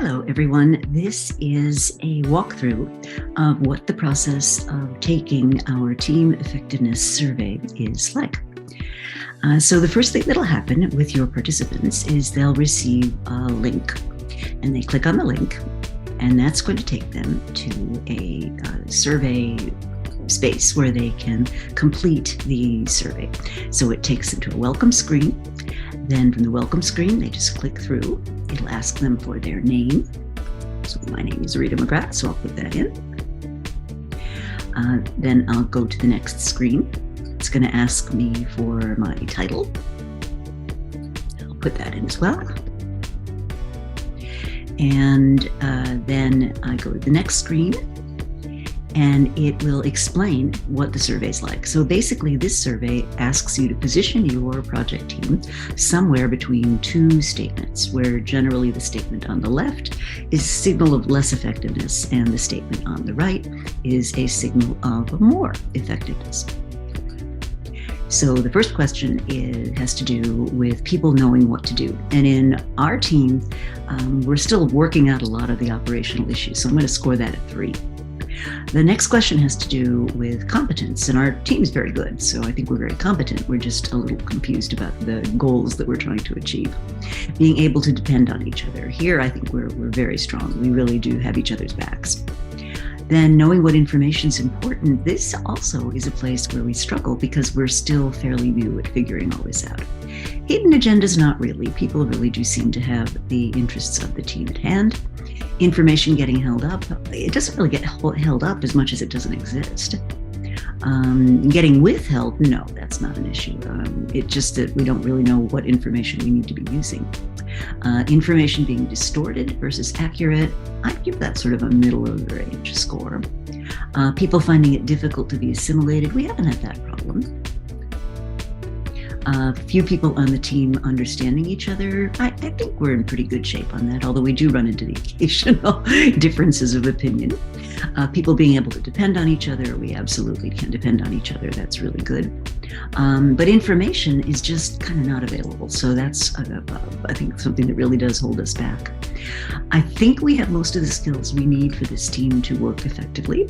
Hello, everyone. This is a walkthrough of what the process of taking our team effectiveness survey is like. So the first thing that'll happen with your participants is they'll receive a link, and they click on the link, and that's going to take them to a survey space where they can complete the survey. So it takes them to a welcome screen. Then from the welcome screen, they just click through. It'll ask them for their name. So my name is Rita McGrath, so I'll put that in. Then I'll go to the next screen. It's going to ask me for my title. I'll put that in as well. And then I go to the next screen, and it will explain what the survey is like. So basically, this survey asks you to position your project team somewhere between two statements, where generally the statement on the left is a signal of less effectiveness, and the statement on the right is a signal of more effectiveness. So the first question has to do with people knowing what to do. And in our team, we're still working out a lot of the operational issues. So I'm going to score that at 3. The next question has to do with competence, and our team's very good, so I think we're very competent. We're just a little confused about the goals that we're trying to achieve. Being able to depend on each other. Here, I think we're very strong. We really do have each other's backs. Then knowing what information is important. This also is a place where we struggle because we're still fairly new at figuring all this out. Hidden agendas, not really. People really do seem to have the interests of the team at hand. Information getting held up, it doesn't really get held up as much as it doesn't exist. Getting withheld, no, that's not an issue. It's just that we don't really know what information we need to be using. Information being distorted versus accurate, I'd give that sort of a middle of the range score. People finding it difficult to be assimilated, we haven't had that problem. Few people on the team understanding each other. I think we're in pretty good shape on that, although we do run into the occasional differences of opinion. People being able to depend on each other, we absolutely can depend on each other. That's really good. But information is just kind of not available. So that's, I think, something that really does hold us back. I think we have most of the skills we need for this team to work effectively.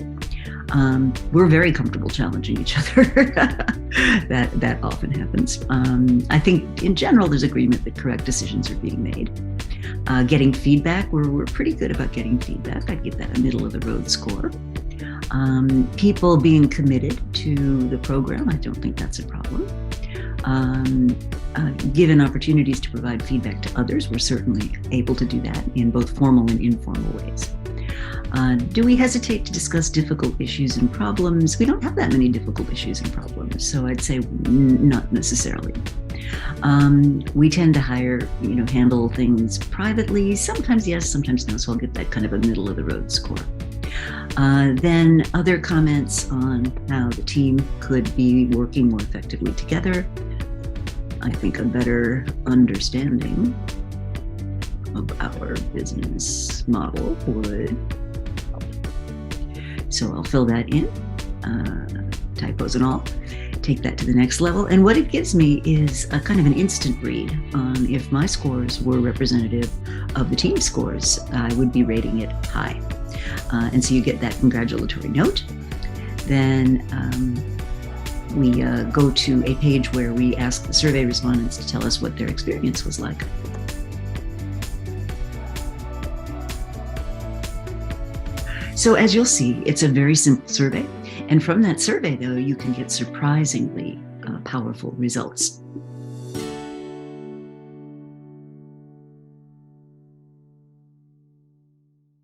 We're very comfortable challenging each other. That often happens. I think in general, there's agreement that correct decisions are being made. Getting feedback, we're pretty good about getting feedback. I'd give that a middle of the road score. People being committed to the program, I don't think that's a problem. Given opportunities to provide feedback to others, we're certainly able to do that in both formal and informal ways. Do we hesitate to discuss difficult issues and problems? We don't have that many difficult issues and problems, so I'd say not necessarily. We tend to handle things privately. Sometimes yes, sometimes no, so I'll get that kind of a middle of the road score. Then other comments on how the team could be working more effectively together. I think a better understanding of our business model would help. So I'll fill that in, typos and all, take that to the next level. And what it gives me is a kind of an instant read on if my scores were representative of the team scores, I would be rating it high. And so you get that congratulatory note. Then we go to a page where we ask the survey respondents to tell us what their experience was like. So as you'll see, it's a very simple survey. And from that survey, though, you can get surprisingly powerful results.